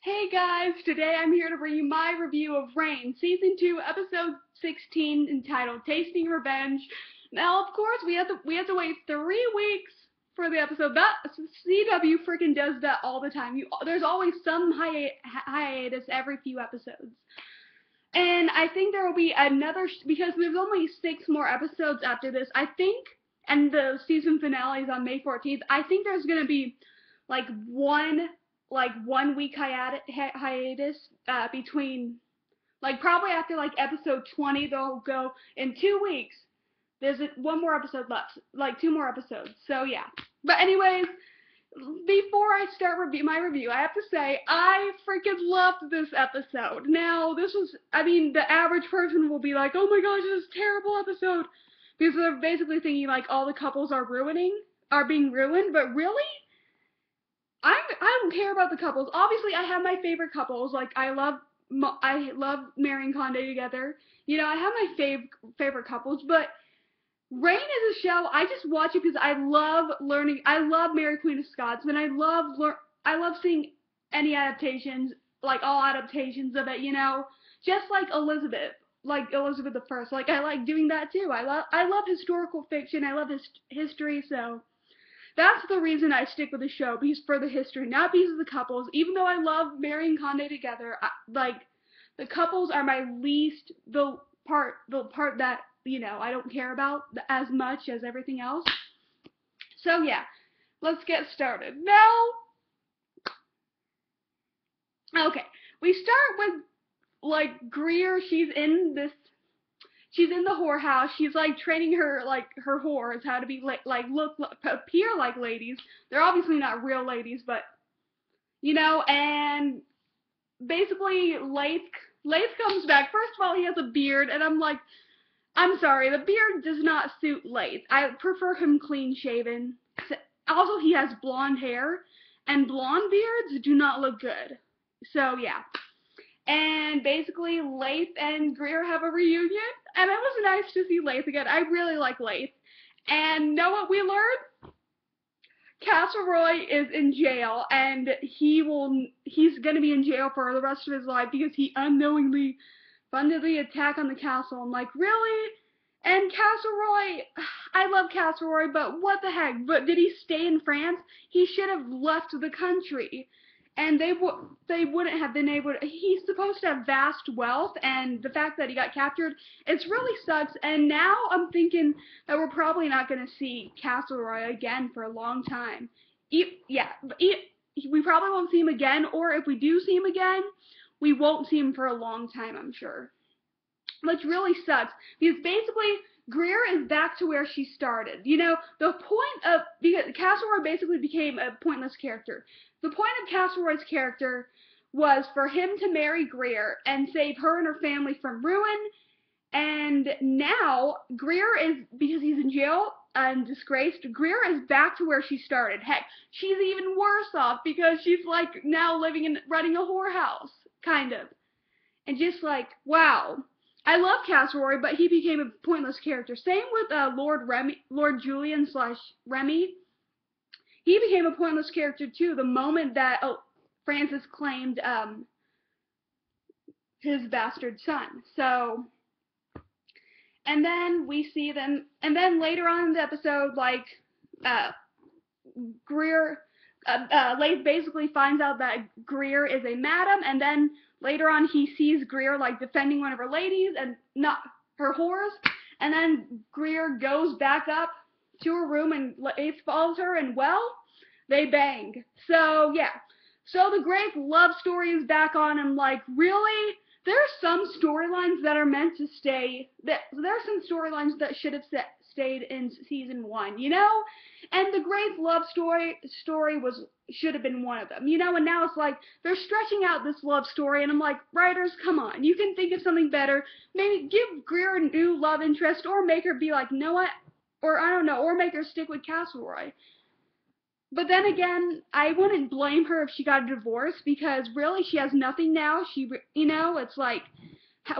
Hey guys, today I'm here to bring you my review of Reign, Season 2, Episode 16, entitled Tasting Revenge. Now, of course, we have to wait 3 weeks for the episode. That CW freaking does that all the time. There's always some hiatus every few episodes. And I think there will be another, because there's only 6 more episodes after this, I think, and the season finale is on May 14th. I think there's gonna be like one week hiatus between, like, probably after like episode 20 they'll go in 2 weeks. There's one more episode left, like 2 more episodes. So yeah. But anyways, before I start my review, I have to say I freaking loved this episode. Now, this was, I mean, the average person will be like, "Oh my gosh, this is a terrible episode," because they're basically thinking like all the couples are being ruined. But really, I don't care about the couples. Obviously, I have my favorite couples. Like I love Mary and Conde together. I have my favorite couples, but Reign is a show I just watch it because I love learning. I love Mary Queen of Scots, and I love seeing any adaptations, like all adaptations of it. Just like Elizabeth the First. Like I like doing that too. I love historical fiction. I love history, so that's the reason I stick with the show, because for the history, not because of the couples. Even though I love Mary and Conde together, like the couples are my least the part that I don't care about as much as everything else. So yeah, let's get started. Now, okay, we start with like Greer. She's in the whorehouse. She's like training her whores how to be appear like ladies. They're obviously not real ladies, but and basically Leith comes back. First of all, he has a beard, and I'm sorry, the beard does not suit Leith. I prefer him clean shaven. Also, he has blonde hair, and blonde beards do not look good. So yeah. And basically, Leith and Greer have a reunion, and it was nice to see Leith again. I really like Leith. And know what we learned? Castleroy is in jail, and he's gonna be in jail for the rest of his life because he unknowingly funded the attack on the castle. I'm like, really? And Castleroy, I love Castleroy, but what the heck? But did he stay in France? He should have left the country. And they wouldn't have been able to. He's supposed to have vast wealth, and the fact that he got captured, it's really sucks. And now I'm thinking that we're probably not going to see Castleroy again for a long time. Yeah, we probably won't see him again, or if we do see him again, we won't see him for a long time, I'm sure. Which really sucks, because basically Greer is back to where she started. The point of, because Castleroy basically became a pointless character. The point of Castleroy's character was for him to marry Greer and save her and her family from ruin. And now Greer is, because he's in jail and disgraced, Greer is back to where she started. Heck, she's even worse off because she's like now running a whorehouse, kind of. And just like, wow. I love Castleroy, but he became a pointless character. Same with Lord Julian slash Remy. He became a pointless character too the moment that Francis claimed his bastard son. So, and then we see them, and then later on in the episode, like uh, Greer, Leith basically finds out that Greer is a madam, and then later on he sees Greer like defending one of her ladies and not her whores, and then Greer goes back up to her room and Leith follows her, and well, they bang. So yeah. So the great love story is back on. I'm like, really? There are some storylines that are meant to stay. There are some storylines that should have stayed in season 1, And the great love story should have been one of them, And now it's like they're stretching out this love story, and I'm like, writers, come on, you can think of something better. Maybe give Greer a new love interest, or make her be like, no what, or I don't know, or make her stick with Castleroy. But then again, I wouldn't blame her if she got a divorce, because really she has nothing now. It's like,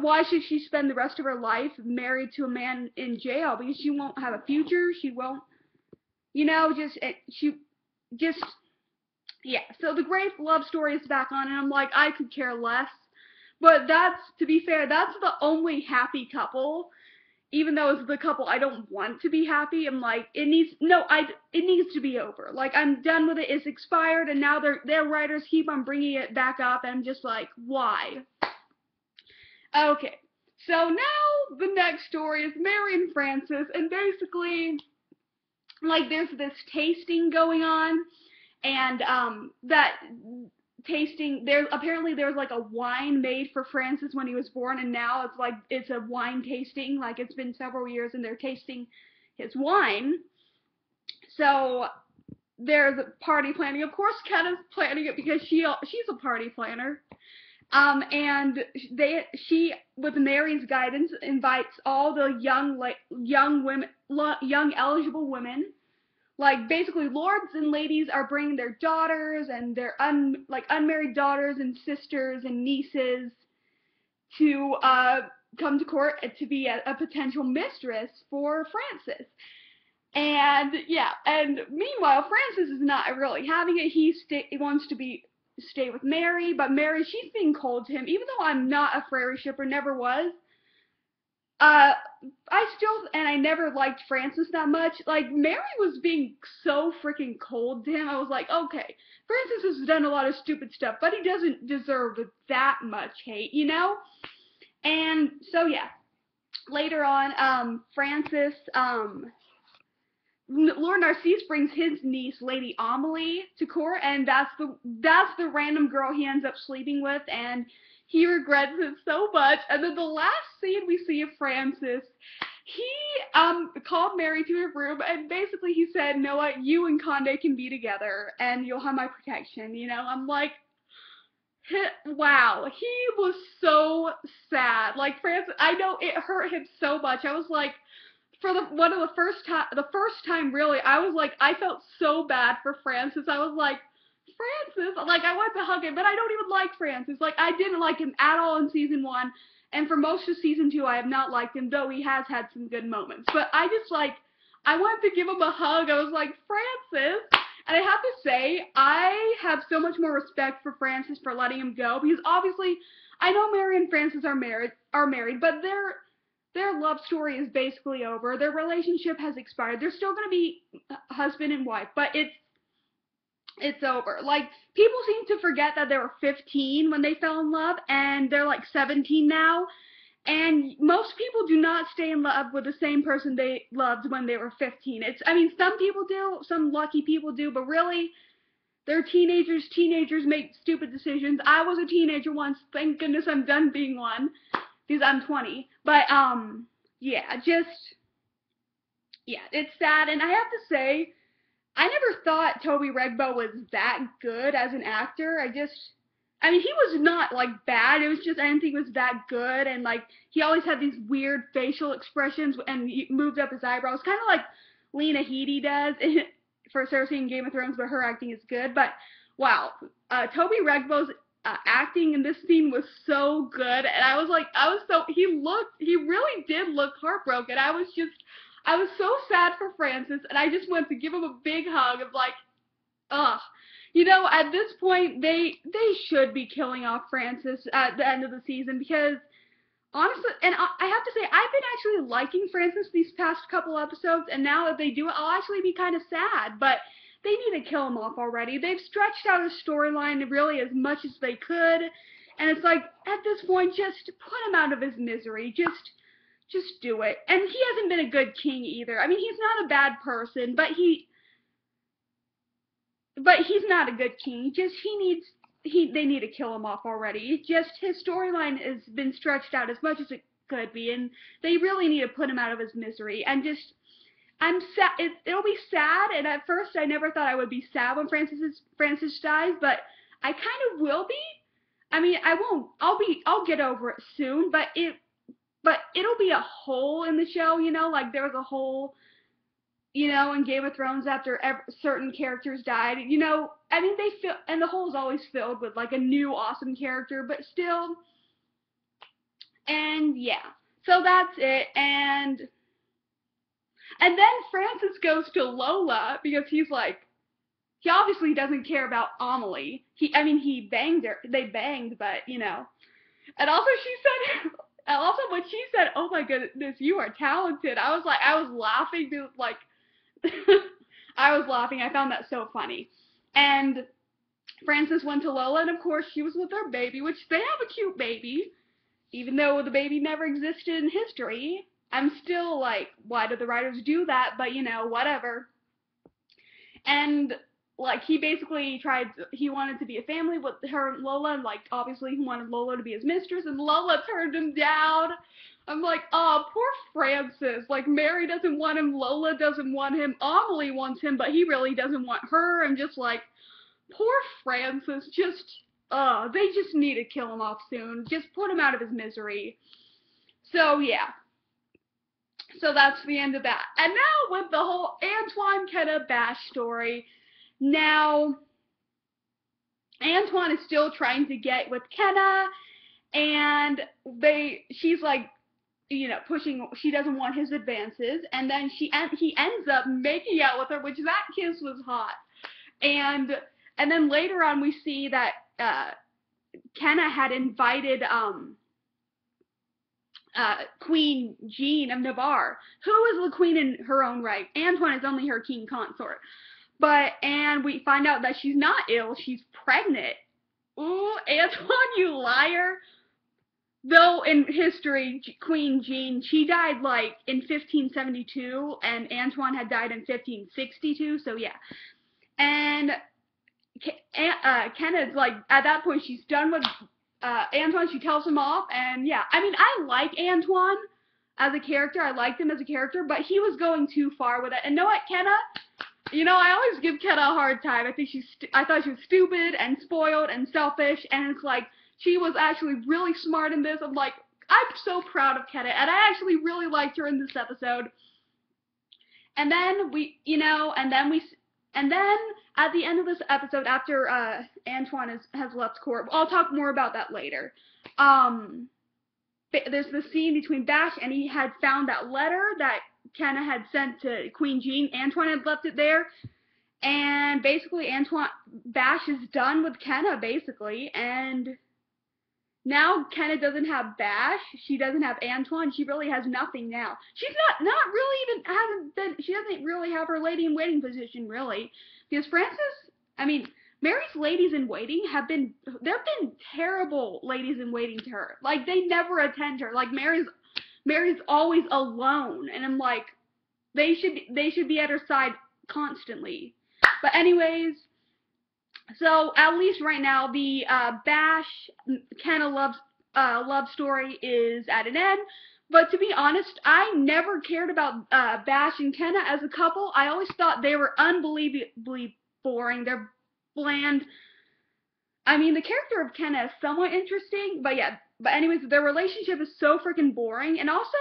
why should she spend the rest of her life married to a man in jail? Because she won't have a future. She won't, just, she just, yeah, so the great love story is back on, and I'm like, I could care less. But that's, to be fair, that's the only happy couple. Even though it's the couple I don't want to be happy, I'm like, it needs to be over. Like, I'm done with it. It's expired, and now their writers keep on bringing it back up, and I'm just like, why? Okay, so now the next story is Mary and Francis, and basically, like, there's this tasting going on, and that tasting, there was like a wine made for Francis when he was born, and now it's a wine tasting. Like, it's been several years and they're tasting his wine. So there's party planning. Of course, Kenna's planning it because she's a party planner. And she, with Mary's guidance, invites all the young eligible women. Like, basically, lords and ladies are bringing their daughters and their unmarried daughters and sisters and nieces to come to court to be a potential mistress for Francis. And yeah, and meanwhile, Francis is not really having it. He wants to stay with Mary, but Mary, she's being cold to him. Even though I'm not a Frary shipper, never was. I never liked Francis that much. Like, Mary was being so freaking cold to him. I was like, okay, Francis has done a lot of stupid stuff, but he doesn't deserve that much hate, you know? And so, yeah, later on, Francis, Lord Narcisse brings his niece, Lady Amelie, to court, and that's the random girl he ends up sleeping with, and he regrets it so much. And then the last scene we see of Francis, he called Mary to her room, and basically he said, Noah, you and Conde can be together, and you'll have my protection, you know? I'm like, wow, he was so sad. Like, Francis, I know it hurt him so much. I was like, the first time really, I was like, I felt so bad for Francis. I was like, Francis, like, I wanted to hug him, but I don't even like Francis. Like, I didn't like him at all in season 1, and for most of season 2, I have not liked him, though he has had some good moments. But I just, like, I wanted to give him a hug. I was like, Francis, and I have to say, I have so much more respect for Francis for letting him go, because obviously, I know Mary and Francis are married, but their love story is basically over. Their relationship has expired. They're still going to be husband and wife, but it's over. Like, people seem to forget that they were 15 when they fell in love, and they're like 17 now. And most people do not stay in love with the same person they loved when they were 15. Some people do, some lucky people do, but really, they're teenagers. Teenagers make stupid decisions. I was a teenager once. Thank goodness I'm done being one, because I'm 20. But, yeah, it's sad. And I have to say, I never thought Toby Regbo was that good as an actor. He was not, like, bad. It was just, I didn't think he was that good. And, like, he always had these weird facial expressions, and he moved up his eyebrows, kind of like Lena Headey does for Cersei in Game of Thrones, but her acting is good. But, wow, Toby Regbo's acting in this scene was so good, and he really did look heartbroken. I was so sad for Francis, and I just wanted to give him a big hug of like, ugh. You know, at this point, they should be killing off Francis at the end of the season, because honestly, and I have to say, I've been actually liking Francis these past couple episodes, and now that they do it, I'll actually be kind of sad, but they need to kill him off already. They've stretched out his storyline really as much as they could, and it's like, at this point, just put him out of his misery. Just do it. And he hasn't been a good king either. I mean, he's not a bad person, but he's not a good king. They need to kill him off already. His storyline has been stretched out as much as it could be, and they really need to put him out of his misery. And I'm sad. It'll be sad, and at first I never thought I would be sad when Francis dies, but I kind of will be. I mean, I won't. I'll get over it soon, but it'll be a hole in the show, you know, like there was a hole, you know, in Game of Thrones after certain characters died, you know. I mean, and the hole is always filled with like a new awesome character, but still. And yeah, so that's it, and then Francis goes to Lola because he's like, he obviously doesn't care about Amelie. He banged her. They banged, but you know. And also she said, and also when she said, "Oh my goodness, you are talented," I was laughing, like, I was laughing. I found that so funny. And Frances went to Lola, and of course she was with her baby, which they have a cute baby, even though the baby never existed in history. I'm still like, why did the writers do that? But you know, whatever. And like he wanted to be a family with her and Lola, and like obviously he wanted Lola to be his mistress, and Lola turned him down. I'm like, oh, poor Francis. Like, Mary doesn't want him, Lola doesn't want him, Amelie wants him, but he really doesn't want her. I'm just like, poor Francis. They just need to kill him off soon. Just put him out of his misery. So yeah. So that's the end of that. And now with the whole Antoine Kenna Bash story. Now, Antoine is still trying to get with Kenna, and she's like, you know, pushing, she doesn't want his advances, and then he ends up making out with her, which that kiss was hot. And then later on we see that Kenna had invited Queen Jean of Navarre, who is the queen in her own right. Antoine is only her king consort. And we find out that she's not ill, she's pregnant. Ooh, Antoine, you liar. Though in history, Queen Jean, she died like in 1572, and Antoine had died in 1562, so yeah. And Kenna's like, at that point, she's done with Antoine, she tells him off, and yeah. I mean, I like Antoine as a character, I liked him as a character, but he was going too far with it. And know what, Kenna? You know, I always give Kenna a hard time. I thought she was stupid and spoiled and selfish, and it's like, she was actually really smart in this. I'm like, I'm so proud of Kenna, and I actually really liked her in this episode. And then and then at the end of this episode, after Antoine has left court, I'll talk more about that later. There's the scene between Bash, and he had found that letter that Kenna had sent to Queen Jean. Antoine had left it there, and basically Bash is done with Kenna, basically, and now Kenna doesn't have Bash, she doesn't have Antoine, she really has nothing now. She's not really even, she doesn't really have her lady-in-waiting position, really, because Mary's ladies-in-waiting they've been terrible ladies-in-waiting to her. Like, they never attend her. Like, Mary's always alone, and I'm like, they should be at her side constantly. But anyways, so at least right now, the Bash Kenna love story is at an end. But to be honest, I never cared about Bash and Kenna as a couple. I always thought they were unbelievably boring. They're bland. I mean, the character of Kenna is somewhat interesting, but yeah. But anyways, their relationship is so freaking boring. And also,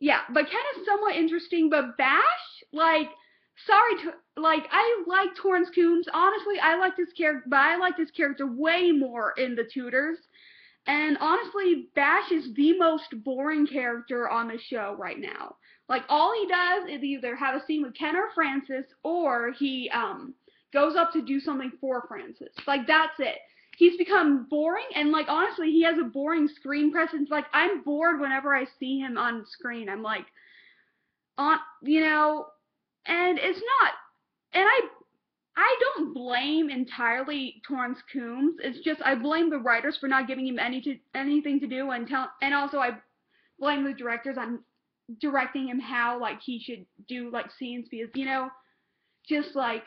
yeah, but Kenna's somewhat interesting, but Bash, like, I like Torrance Coombs. Honestly, I like this character, but I like this character way more in The Tudors. And honestly, Bash is the most boring character on the show right now. Like, all he does is either have a scene with Ken or Francis, or he goes up to do something for Francis. Like, that's it. He's become boring, and like, honestly, he has a boring screen presence. Like, I'm bored whenever I see him on screen. I'm like, you know, and it's not, and I don't blame entirely Torrance Coombs. It's just I blame the writers for not giving him anything to do, and also I blame the directors on directing him how like he should do like scenes, because you know, just like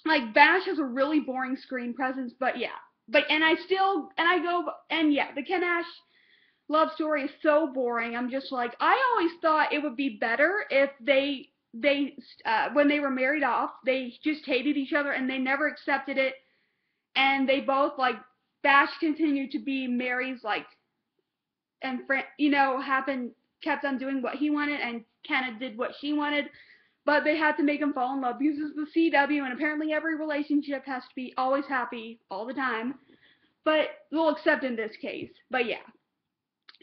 Bash has a really boring screen presence. But yeah, the Ken-Ash love story is so boring. I'm just like, I always thought it would be better if they when they were married off, they just hated each other and they never accepted it, and they both, like, Bash continued to be Mary's, like, and kept on doing what he wanted, and Kenna did what she wanted, but they had to make him fall in love because it's the CW, and apparently every relationship has to be always happy all the time, but we'll accept in this case. But yeah.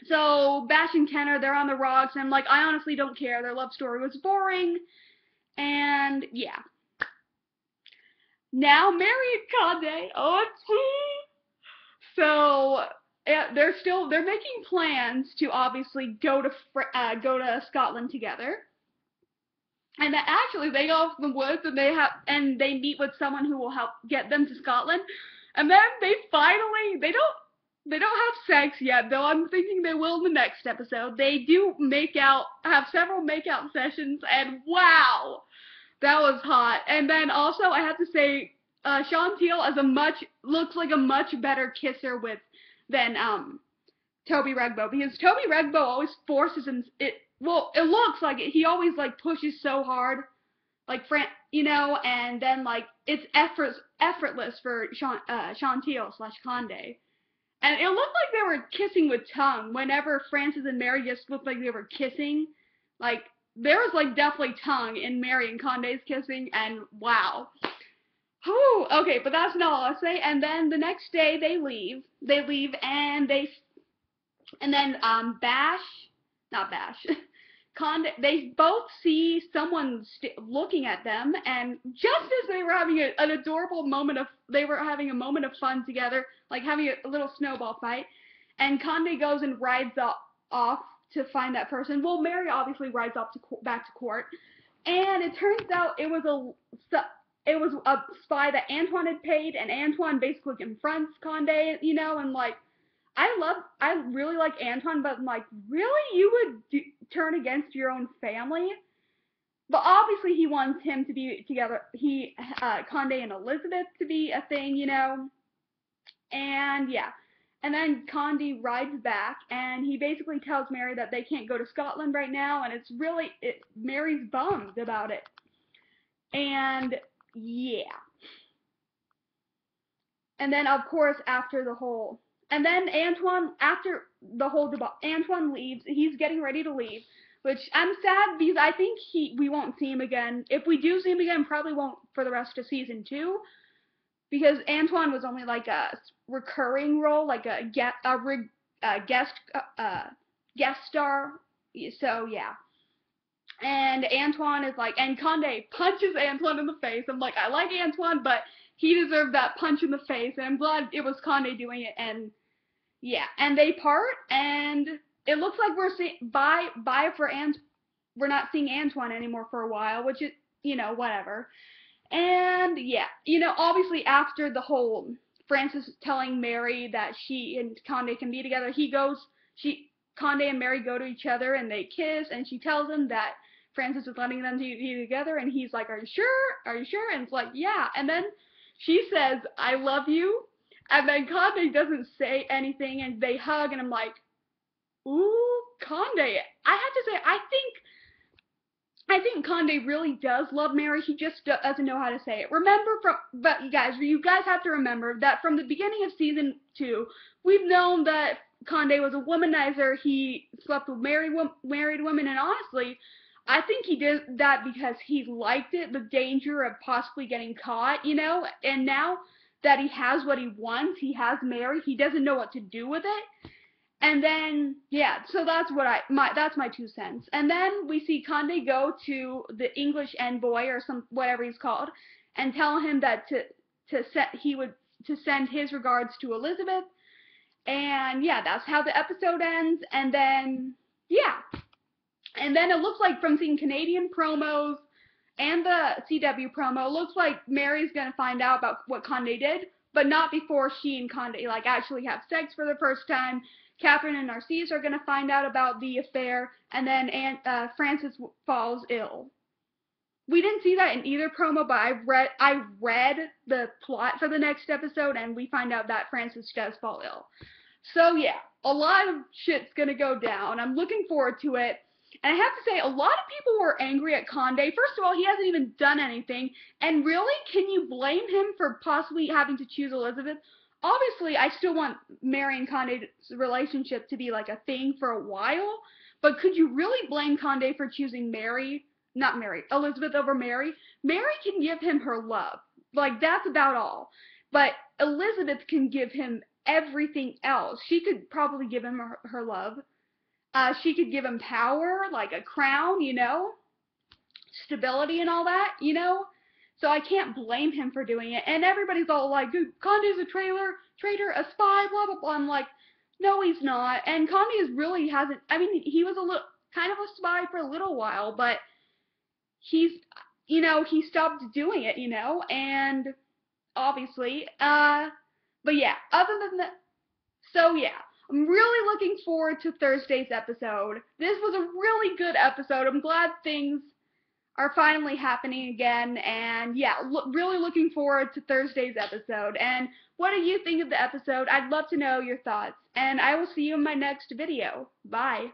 So, Bash and Kenna, they're on the rocks, and, like, I honestly don't care. Their love story was boring, and, yeah. now Mary and Conde, OMG. So yeah, they're making plans to obviously go to Scotland together. And that actually they go off in the woods and they meet with someone who will help get them to Scotland. And then they don't have sex yet, though I'm thinking they will in the next episode. They do have several make-out sessions, and wow, that was hot. And then also I have to say, Chantel looks like a much better kisser than Toby Regbo, because Toby Regbo always forces him. It looks like it. He always like pushes so hard, like and then like it's effortless for Chantel/Conde. And it looked like they were kissing with tongue. Whenever Frances and Mary just looked like they were kissing, like there was like definitely tongue in Mary and Conde's kissing, and wow. Whew, okay, but that's not all I'll say. And then the next day they leave. And then not Bash, Conde, they both see someone looking at them, and just as they were having an adorable moment they were having a moment of fun together, like having a little snowball fight, and Conde goes and rides off to find that person. Well, Mary obviously rides off back to court, and it turns out it was a spy that Antoine had paid, and Antoine basically confronts Conde, and like, I really like Antoine, but I'm like, really? You would turn against your own family? But obviously he wants him to be together, Conde and Elizabeth to be a thing, and yeah. And then Conde rides back, and he basically tells Mary that they can't go to Scotland right now, and Mary's bummed about it. And yeah. And then, of course, and then after the whole debacle, Antoine leaves. He's getting ready to leave, which I'm sad because I think we won't see him again. If we do see him again, probably won't for the rest of season 2, because Antoine was only like a recurring role, like a guest star. So yeah. And Antoine is like, and Conde punches Antoine in the face. I'm like, I like Antoine, but he deserved that punch in the face, and I'm glad it was Conde doing it. And yeah, and they part, and it looks like we're not seeing Antoine anymore for a while, which is, whatever. And yeah, obviously after the whole Frances telling Mary that she and Conde can be together, Conde and Mary go to each other and they kiss, and she tells him that Frances is letting them be together, and he's like, are you sure? Are you sure? And it's like, yeah. And then she says, I love you. And then Conde doesn't say anything, and they hug, and I'm like, ooh, Conde. I have to say, I think Conde really does love Mary. He just doesn't know how to say it. But you guys have to remember that from the beginning of season 2, we've known that Conde was a womanizer. He slept with married women, and honestly, I think he did that because he liked it, the danger of possibly getting caught, and now that he has what he wants, he has Mary, he doesn't know what to do with it. And then, yeah, so that's that's my 2 cents. And then we see Conde go to the English envoy, or whatever he's called, and tell him that to send his regards to Elizabeth. And yeah, that's how the episode ends. And then, yeah. And then it looks like, from seeing Canadian promos and the CW promo, it looks like Mary's going to find out about what Conde did, but not before she and Conde actually have sex for the first time. Catherine and Narcisse are going to find out about the affair, and then Frances falls ill. We didn't see that in either promo, but I read the plot for the next episode, and we find out that Frances does fall ill. So yeah, a lot of shit's going to go down. I'm looking forward to it. And I have to say, a lot of people were angry at Conde. First of all, he hasn't even done anything. And really, can you blame him for possibly having to choose Elizabeth? Obviously, I still want Mary and Conde's relationship to be like a thing for a while. But could you really blame Conde for choosing Elizabeth over Mary? Mary can give him her love. Like, that's about all. But Elizabeth can give him everything else. She could probably give him her love. She could give him power, like a crown, stability and all that, So I can't blame him for doing it. And everybody's all like, Conde's a traitor, a spy, blah, blah, blah. I'm like, no, he's not. And Conde really hasn't, I mean, he was a little, kind of a spy for a little while, but he's, he stopped doing it, and obviously, but yeah, other than that, so yeah, I'm really looking forward to Thursday's episode. This was a really good episode. I'm glad things are finally happening again, and yeah, really looking forward to Thursday's episode. And what do you think of the episode? I'd love to know your thoughts, and I will see you in my next video. Bye.